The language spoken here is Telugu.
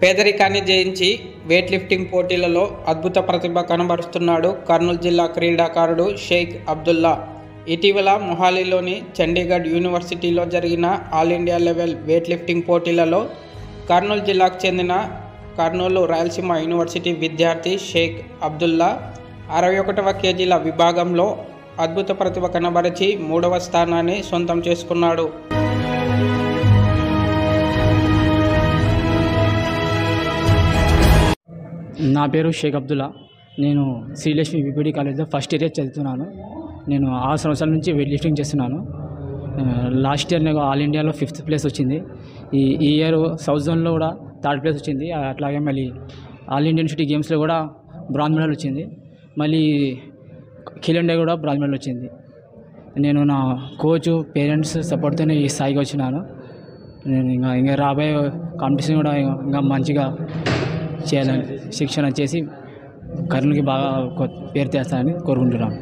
పేదరికాన్ని జయించి వెయిట్ లిఫ్టింగ్ పోటీలలో అద్భుత ప్రతిభ కనబరుస్తున్నాడు కర్నూలు జిల్లా క్రీడాకారుడు షేక్ అబ్దుల్లా. ఇటీవల మొహాలీలోని చండీగఢ్ యూనివర్సిటీలో జరిగిన all India level weight lifting పోటీలలో కర్నూలు జిల్లాకు చెందిన కర్నూలు రాయలసీమ యూనివర్సిటీ విద్యార్థి షేక్ అబ్దుల్లా 61వ కేజీల విభాగంలో అద్భుత ప్రతిభ కనబరిచి 3వ స్థానాన్ని సొంతం చేసుకున్నాడు. నా పేరు షేక్ అబ్దుల్లా. నేను శ్రీలక్ష్మి విపిడి కాలేజ్లో ఫస్ట్ ఇయర్ చదువుతున్నాను. నేను 6 సంవత్సరాల నుంచి వెయిట్ లిఫ్టింగ్ చేస్తున్నాను. లాస్ట్ ఇయర్ నాకు ఆల్ ఇండియాలో 5th ప్లేస్ వచ్చింది. ఈ ఇయర్ సౌత్ జోన్లో కూడా 3rd ప్లేస్ వచ్చింది. అట్లాగే మళ్ళీ ఆల్ ఇండియన్ యూనివర్సిటీ గేమ్స్లో కూడా బ్రాంజ్ మెడల్ వచ్చింది. మళ్ళీ ఖేలో ఇండియా కూడా బ్రాంజ్ మెడల్ వచ్చింది. నేను నా కోచ్ పేరెంట్స్ సపోర్ట్తోనే ఈ స్థాయికి వచ్చినాను. నేను ఇంకా రాబోయే కాంపిటీషన్ కూడా ఇంకా మంచిగా చేయాలని శిక్షణ చేసి కర్నూలుకి బాగా పేరు తెస్తానని కోరుకుంటున్నాను.